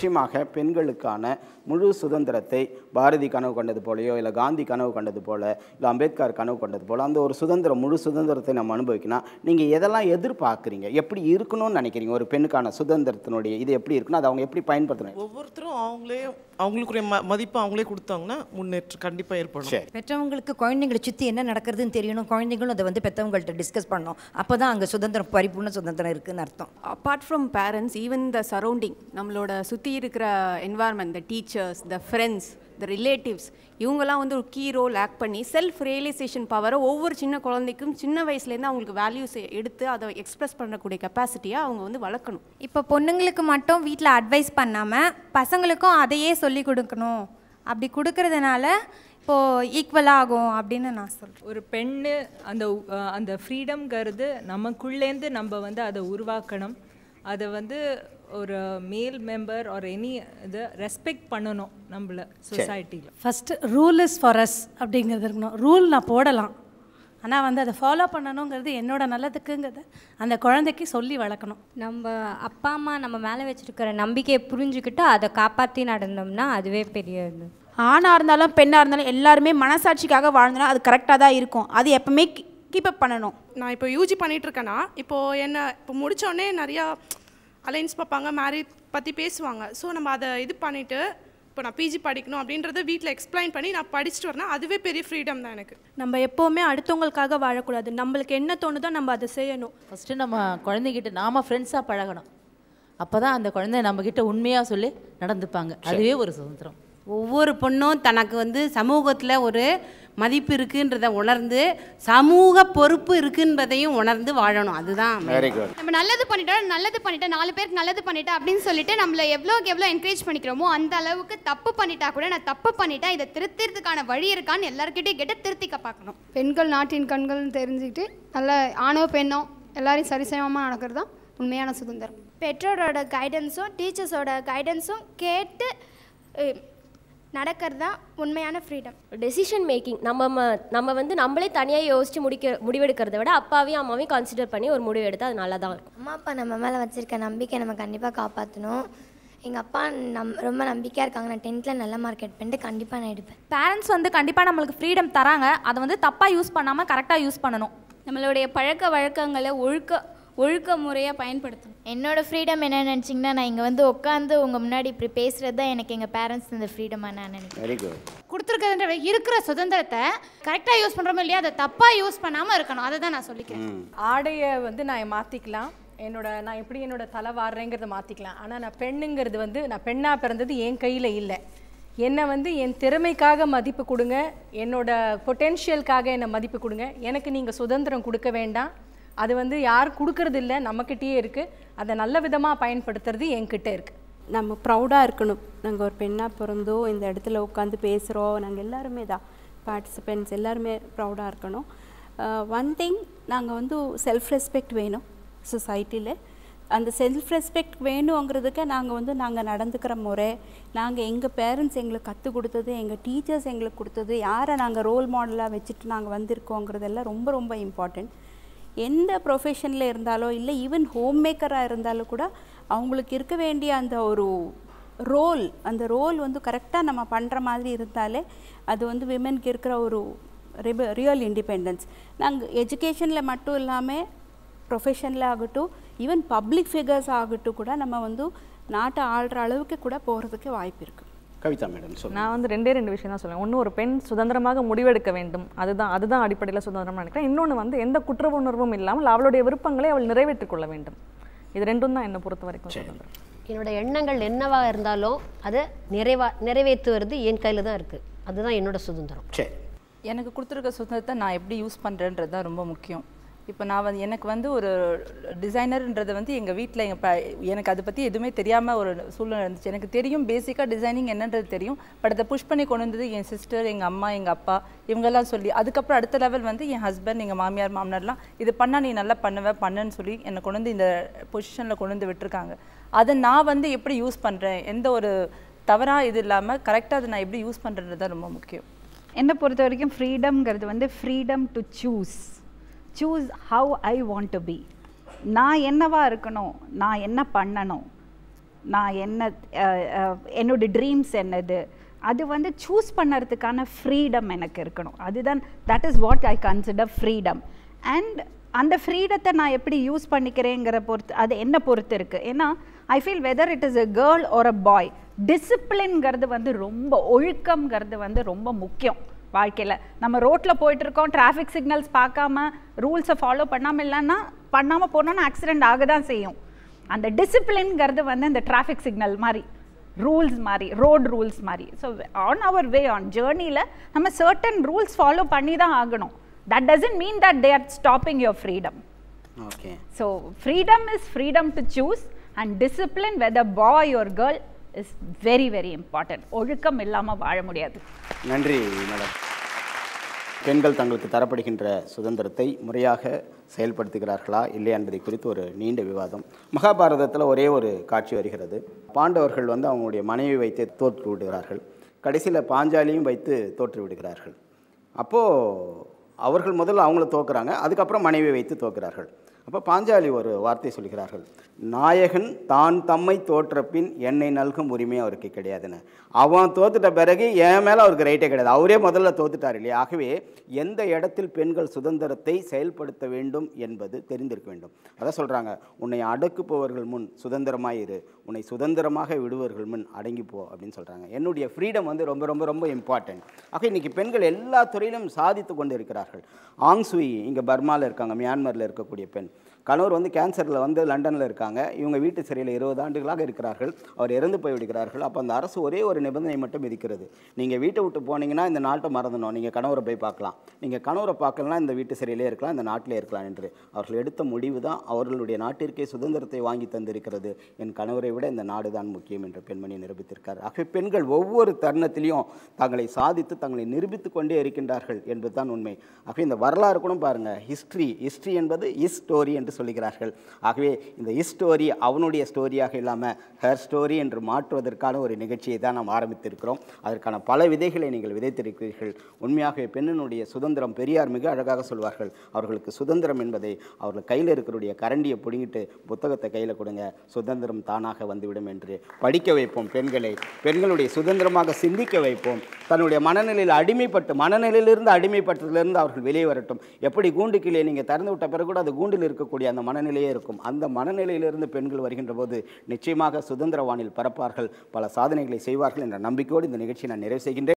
நிச்சயமாக பெண்களுக்கான முழு சுதந்திரத்தை பாரதி கனவு கண்டது போலையோ இல்லை காந்தி கனவு கண்டது போல இல்லை அம்பேத்கர் கனவு கண்டது போல் அந்த ஒரு சுதந்திரம் முழு சுதந்திரத்தை நம்ம அனுபவிக்கணும். நீங்கள் எதெல்லாம் எதிர்பார்க்குறீங்க, எப்படி இருக்கணும்னு நினைக்கிறீங்க? ஒரு பெண்ணுக்கான சுதந்திரத்தினுடைய இது எப்படி இருக்கணும், அதை அவங்க எப்படி பயன்படுத்தணும்? ஒவ்வொருத்தரும் அவங்களுக்குரிய மதிப்பு அவங்களே கொடுத்தாங்கன்னா முன்னேற்றம் கண்டிப்பாக ஏற்படும். பெற்றவங்களுக்கு குழந்தைங்களை சுற்றி என்ன நடக்கிறதுன்னு தெரியணும், குழந்தைங்களும் அதை பெற்றவங்கள்ட்ட டிஸ்கஸ் பண்ணணும். அப்போ தான் அங்கே சுதந்திரம், பரிபூர்ண சுதந்திரம் இருக்குதுன்னு அர்த்தம். Apart from parents, even the surrounding, நம்மளோட சுற்றி இருக்கிற environment, the teachers, the friends, the relatives, இவங்கெல்லாம் ஒரு கீ ரோல் ஆக்ட் பண்ணி செல்ஃப் ரியலைசேஷன் பவரை ஒவ்வொரு சின்ன குழந்தைக்கும் சின்ன வயசுலேருந்து அவங்களுக்கு வேல்யூஸ் எடுத்து அதை எக்ஸ்பிரஸ் பண்ணக்கூடிய கெப்பாசிட்டியை அவங்க வளர்க்கணும். இப்போ பொண்ணுங்களுக்கு மட்டும் வீட்டில் அட்வைஸ் பண்ணாமல் பசங்களுக்கும் அதையே சொல்லி கொடுக்கணும். அப்படி கொடுக்கறதுனால இப்போது ஈக்குவலாக ஆகும் அப்படின்னு நான் சொல்கிறேன். ஒரு பெண்ணு அந்த ஃப்ரீடம்ங்கிறது நமக்குள்ளேருந்து நம்ம அதை உருவாக்கணும். அதை ஒரு மேல் மெம்பர் ஒரு எனி இதை ரெஸ்பெக்ட் பண்ணணும் நம்மள சொசைட்டியில். First rule is for us அப்படிங்கிறது இருக்கணும். ரூல் நான் போடலாம், ஆனால் அதை ஃபாலோ பண்ணணுங்கிறது என்னோட நல்லதுக்குங்கிறத அந்த குழந்தைக்கு சொல்லி வளர்க்கணும். நம்ம அப்பா அம்மா நம்ம மேலே வச்சுருக்கிற நம்பிக்கையை புரிஞ்சுக்கிட்டு அதை காப்பாற்றி நடந்தோம்னா அதுவே பெரிய இது. ஆணாக இருந்தாலும் பெண்ணாக இருந்தாலும் எல்லாருமே மனசாட்சிக்காக வாழ்ந்தோன்னா அது கரெக்டாக தான் இருக்கும். அது எப்பவுமே கீப் அப் பண்ணணும். நான் இப்போ யூஜி பண்ணிகிட்ருக்கேன்னா இப்போ முடித்தோடனே நிறையா அலைன்ஸ் பார்ப்பாங்க, மேரேஜ் பற்றி பேசுவாங்க. ஸோ நம்ம அதை இது பண்ணிவிட்டு இப்போ நான் பிஜி படிக்கணும் அப்படின்றத வீட்டில் எக்ஸ்பிளைன் பண்ணி நான் படிச்சுட்டு வரேன்னா அதுவே பெரிய ஃப்ரீடம் தான் எனக்கு. நம்ம எப்போவுமே அடுத்தவங்களுக்காக வாழக்கூடாது, நம்மளுக்கு என்ன தோணுதோ நம்ம அதை செய்யணும். ஃபஸ்ட்டு நம்ம குழந்தைகிட்ட நாம் ஃப்ரெண்ட்ஸாக பழகணும். அப்போ தான் அந்த குழந்தை நம்மக்கிட்ட உண்மையாக சொல்லி நடந்துப்பாங்க. அதுவே ஒரு சுதந்திரம். ஒவ்வொரு பொண்ணும் தனக்கு சமூகத்தில் ஒரு மதிப்பு இருக்குன்றதை உணர்ந்து சமூக பொறுப்பு இருக்குன்றதையும் உணர்ந்து வாழணும். அதுதான் நம்ம நல்லது பண்ணிட்டோம் 4 பேருக்கு நல்லது பண்ணிட்டேன் அப்படின்னு சொல்லிட்டு நம்மளை எவ்வளோக்கு எவ்வளோ என்கரேஜ் பண்ணிக்கிறோமோ அந்த அளவுக்கு தப்பு பண்ணிட்டா கூட நான் தப்பு பண்ணிட்டேன், இதை திருத்திறதுக்கான வழி இருக்கான்னு எல்லாருக்கிட்டையும் கேட்டு திருத்திக்க பார்க்கணும். பெண்கள் நாட்டின் கண்கள்னு தெரிஞ்சுக்கிட்டு நல்ல ஆணோ பெண்ணோ எல்லாரையும் சரிசமமாக நடக்கிறது தான் உண்மையான சுதந்திரம். பெற்றோரோட கைடன்ஸும் டீச்சர்ஸோட கைடன்ஸும் கேட்டு நடக்கிறது தான் உண்மையான ஃப்ரீடம். டெசிஷன் மேக்கிங் நம்ம நம்மளே தனியாக யோசித்து முடிவெடுக்கிறத விட அப்பாவையும் அம்மாவையும் கன்சிடர் பண்ணி ஒரு முடிவு எடுத்தால் அது நல்லா தான் இருக்கும். அம்மா அப்பா நம்ம மேலே வச்சுருக்க நம்பிக்கை நம்ம கண்டிப்பாக காப்பாற்றணும். எங்கள் அப்பா ரொம்ப நம்பிக்கையாக இருக்காங்க. நான் 10th நல்ல மார்க் எடுப்பேன்ட்டு கண்டிப்பாக நான் எடுப்பேன். பேரண்ட்ஸ் கண்டிப்பாக நம்மளுக்கு ஃப்ரீடம் தராங்க, அதை தப்பாக யூஸ் பண்ணாமல் கரெக்டாக யூஸ் பண்ணணும். நம்மளுடைய பழக்க வழக்கங்களை ஒழுக்க முறையாக பயன்படுத்தணும். என்னோடய ஃப்ரீடம் என்ன நினச்சிங்கன்னா, நான் இங்கே உட்காந்து உங்கள் முன்னாடி இப்படி பேசுகிறது தான் எனக்கு எங்கள் பேரண்ட்ஸ் இந்த ஃப்ரீடமாக நான் நினைக்கிறேன். கொடுத்துருக்கிறதுன்ற இருக்கிற சுதந்திரத்தை கரெக்டாக யூஸ் பண்ணுறோமோ இல்லையா, அதை தப்பாக யூஸ் பண்ணாமல் இருக்கணும். அதை தான் நான் சொல்லிக்கிறேன். ஆடையை நான் மாற்றிக்கலாம், நான் எப்படி என்னோட தலை வாடுறேங்கிறத மாற்றிக்கலாம். ஆனால் நான் பெண்ணுங்கிறது நான் பெண்ணாக பிறந்தது என் கையில் இல்லை. என்னை என் திறமைக்காக மதிப்பு கொடுங்க, என்னோட பொட்டென்ஷியலுக்காக என்னை மதிப்பு கொடுங்க. எனக்கு நீங்கள் சுதந்திரம் கொடுக்க வேண்டாம். அது யார் கொடுக்கறது இல்லை, நம்மக்கிட்டேயே இருக்குது. அதை நல்ல விதமாக பயன்படுத்துறது என்கிட்ட இருக்குது. நம்ம ப்ரௌடாக இருக்கணும். நாங்கள் ஒரு பெண்ணாக பிறந்தோ இந்த இடத்துல உட்காந்து பேசுகிறோம், நாங்கள் எல்லாருமே தான் பார்ட்டிசிபெண்ட்ஸ் எல்லாருமே ப்ரௌடாக இருக்கணும். ஒன் திங், நாங்கள் செல்ஃப் ரெஸ்பெக்ட் வேணும் சொசைட்டியில். அந்த செல்ஃப் ரெஸ்பெக்ட் வேணுங்கிறதுக்கு நாங்கள் நடந்துக்கிற முறை, நாங்கள் எங்கள் பேரண்ட்ஸ் எங்களுக்கு கற்றுக் கொடுத்தது, எங்கள் டீச்சர்ஸ் எங்களுக்கு கொடுத்தது, யாரை நாங்கள் ரோல் மாடலாக வச்சுட்டு நாங்கள் வந்திருக்கோங்கிறதெல்லாம் ரொம்ப ரொம்ப இம்பார்ட்டண்ட். எந்த ப்ரொஃபஷனில் இருந்தாலோ இல்லை ஈவன் ஹோம் மேக்கராக இருந்தாலும் கூட அவங்களுக்கு இருக்க வேண்டிய அந்த ஒரு ரோல், அந்த ரோல் கரெக்டாக நம்ம பண்ணுற மாதிரி இருந்தாலே அது விமென்க்கு இருக்கிற ஒரு ரியல் இண்டிபெண்டன்ஸ். நாங்கள் எஜுகேஷனில் மட்டும் இல்லாமல் ப்ரொஃபஷனில் ஆகட்டும், ஈவன் பப்ளிக் ஃபிகர்ஸ் ஆகட்டும் கூட நம்ம நாட்டை ஆள்ற அளவுக்கு கூட போகிறதுக்கு வாய்ப்பு இருக்குது. கவிதா மேடம் சொல்லுங்கள். நான் ரெண்டு விஷயம் தான் சொல்லுவேன். ஒன்று, ஒரு பெண் சுதந்திரமாக முடிவெடுக்க வேண்டும், அதுதான் அடிப்படையில் சுதந்திரம் நினைக்கிறேன். இன்னொன்று எந்த குற்ற உணர்வும் இல்லாமல் அவளுடைய விருப்பங்களை அவள் நிறைவேற்றிக் கொள்ள வேண்டும். இது ரெண்டும் தான் என்னை பொறுத்த வரைக்கும் சுதந்திரம். என்னோட எண்ணங்கள் என்னவாக இருந்தாலும் அதை நிறைவேற்றுவது என் கையில் தான் இருக்குது. அதுதான் என்னோட சுதந்திரம். எனக்கு கொடுத்துருக்க சுதந்திரத்தை நான் எப்படி யூஸ் பண்ணுறேன்றது தான் ரொம்ப முக்கியம். இப்போ நான் எனக்கு ஒரு டிசைனர்ன்றது எங்கள் வீட்டில் எனக்கு அதை பற்றி எதுவுமே தெரியாமல் ஒரு சூழ்நிலை இருந்துச்சு. எனக்கு தெரியும் பேசிக்காக டிசைனிங் என்னன்றது தெரியும். பட் அதை புஷ் பண்ணி கொண்டு வந்தது என் சிஸ்டர், எங்கள் அம்மா, எங்கள் அப்பா, இவங்கெல்லாம் சொல்லி. அதுக்கப்புறம் அடுத்த லெவல் என் ஹஸ்பண்ட், எங்கள் மாமியார் மாமனார்லாம் இது பண்ணால் நீ நல்லா பண்ணுன்னு சொல்லி என்னை கொண்டு வந்து இந்த பொசிஷனில் கொண்டு வந்து விட்டுருக்காங்க. அதை நான் எப்படி யூஸ் பண்ணுறேன், எந்த ஒரு தவறாக இது இல்லாமல் கரெக்டாக அதை நான் எப்படி யூஸ் பண்ணுறது தான் ரொம்ப முக்கியம். என்னை பொறுத்த வரைக்கும் ஃப்ரீடம்ங்கிறது freedom to choose how I want to be. நான் என்னவா இருக்கணும், நான் என்ன பண்ணணும், நான் என்னோட ட்ரீம்ஸ் என்னது, அது வந்து சூஸ் பண்ணுறதுக்கான ஃப்ரீடம் எனக்கு இருக்கணும். அதுதான் that is what I consider freedom. And அந்த ஃப்ரீடத்தை நான் எப்படி யூஸ் பண்ணிக்கிறேங்கிற பொறுத்து, அது என்ன பொறுத்து இருக்குது. ஏன்னா I feel whether it is a girl or a boy, டிசிப்ளின்ங்கிறது வந்து ரொம்ப, ஒழுக்கம்ங்கிறது வந்து ரொம்ப முக்கியம் வாழ்க்கையில். நம்ம ரோட்டில் போயிட்டுருக்கோம், டிராஃபிக் சிக்னல்ஸ் பார்க்காம ரூல்ஸை ஃபாலோ பண்ணாமல் போனோன்னா ஆக்சிடெண்ட் ஆக தான் செய்யும். அந்த டிசிப்ளின்ங்கிறது வந்து இந்த டிராஃபிக் சிக்னல் மாதிரி, ரூல்ஸ் மாதிரி, ரோட் ரூல்ஸ் மாதிரி. So on our way, on ஜேர்னியில் நம்ம சர்டன் ரூல்ஸ் ஃபாலோ பண்ணி தான் ஆகணும். That doesn't mean that they are stopping your freedom. Okay. So freedom is freedom to choose, and discipline, whether boy or girl, is very very important. ஒழுக்கம் இல்லாமல் வாழ முடியாது. நன்றி மேடம். பெண்கள் தங்களுக்கு தரப்படுகின்ற சுதந்திரத்தை முறையாக செயல்படுத்துகிறார்களா இல்லையா என்பதை குறித்து ஒரு நீண்ட விவாதம். மகாபாரதத்தில் ஒரே ஒரு காட்சி வருகிறது. பாண்டவர்கள் வந்து அவங்களுடைய மனைவி வைத்து தோற்று விடுகிறார்கள். கடைசியில் பாஞ்சாலியும் வைத்து தோற்று விடுகிறார்கள். அப்போது அவர்கள் முதல்ல அவங்கள தோக்குறாங்க, அதுக்கப்புறம் மனைவி வைத்து தோக்குறார்கள். அப்போ பாஞ்சாலி ஒரு வார்த்தை சொல்கிறார்கள், நாயகன் தான் தம்மை தோற்ற பின் என்னை நல்கும் உரிமை அவருக்கு கிடையாதுன்னு. அவன் தோத்துட்ட பிறகு என் மேலே அவருக்கு ரைட்டே கிடையாது, அவரே முதல்ல தோத்துட்டார் இல்லையா. ஆகவே எந்த இடத்தில் பெண்கள் சுதந்திரத்தை செயல்படுத்த வேண்டும் என்பது தெரிந்திருக்க வேண்டும். அதான் சொல்கிறாங்க, உன்னை அடக்குப்பவர்கள் முன் சுதந்திரமாயிரு, உன்னை சுதந்திரமாக விடுவர்கள் முன் அடங்கிப்போ அப்படின்னு சொல்கிறாங்க. என்னுடைய ஃப்ரீடம் வந்து ரொம்ப ரொம்ப ரொம்ப இம்பார்ட்டன்ட். ஆக இன்றைக்கி பெண்கள் எல்லா துறையிலும் சாதித்து கொண்டு இருக்கிறார்கள். ஆங்சுயி இங்கே பர்மாவில் இருக்காங்க, மியான்மரில் இருக்கக்கூடிய பெண். கணவர் வந்து கேன்சரில் வந்து லண்டனில் இருக்காங்க. இவங்க வீட்டு சிறையில் 20 ஆண்டுகளாக இருக்கிறார்கள். அவர் இறந்து போய்விடுகிறார்கள். அப்போ அந்த அரசு ஒரே ஒரு நிபந்தனை மட்டும் விதிக்கிறது, நீங்கள் வீட்டை விட்டு போனீங்கன்னா இந்த நாட்டை மறந்துடணும், நீங்கள் கணவரை போய் பார்க்கலாம், நீங்கள் கணவரை பார்க்கலாம் இந்த வீட்டு சிறையிலே இருக்கலாம், இந்த நாட்டிலே இருக்கலாம் என்று. அவர்கள் எடுத்த முடிவு தான் அவர்களுடைய நாட்டிற்கே சுதந்திரத்தை வாங்கி தந்திருக்கிறது. என் கணவரை விட இந்த நாடு தான் முக்கியம் என்று பெண்மணி நிரூபித்திருக்கார். ஆகவே பெண்கள் ஒவ்வொரு தருணத்திலையும் தங்களை சாதித்து தங்களை நிரூபித்து கொண்டே இருக்கின்றார்கள் என்பது தான் உண்மை. ஆகவே இந்த வரலாறு கூட பாருங்கள், ஹிஸ்ட்ரி என்பது இஸ் ஸ்டோரி என்று சொல்லுகிறார்கள். ஆகவே இந்த இஸ் ஸ்டோரி அவனுடைய ஸ்டோரியாக இல்லாமல் ஹர் ஸ்டோரி என்று மாற்றுவதற்கான ஒரு நிகழ்ச்சியை தான் நாம் ஆரம்பித்திருக்கிறோம். அதற்கான பல விதைகளை நீங்கள் விதைத்திருக்கிறீர்கள். உண்மையாகவே பெண்ணினுடைய சுதந்திரம், பெரியார் மிக அழகாக சொல்வார்கள், அவர்களுக்கு சுதந்திரம் என்பதை அவர்கள் கையில் இருக்கிறடைய கரண்டியை பிடுங்கிட்டு புத்தகத்தை கையில் கொடுங்க, சுதந்திரம் தானாக வந்துவிடும் என்று படிக்க வைப்போம். பெண்களுடைய சுதந்திரமாக சிந்திக்க வைப்போம். தன்னுடைய மனநிலையிலிருந்து அடிமைப்பட்டதிலிருந்து அவர்கள் வெளியே வரட்டும். எப்படி கூண்டு கீழே நீங்கள் திறந்து விட்ட பிறகு கூட அது கூண்டில் இருக்கக்கூடிய அந்த மனநிலையே இருக்கும். அந்த மனநிலையிலிருந்து பெண்கள் வருகின்ற போது நிச்சயமாக சுதந்திர வானில் பறப்பார்கள், பல சாதனைகளை செய்வார்கள் என்ற நம்பிக்கையோடு இந்த நிகழ்ச்சியை நான் நிறைவு செய்கின்றேன்.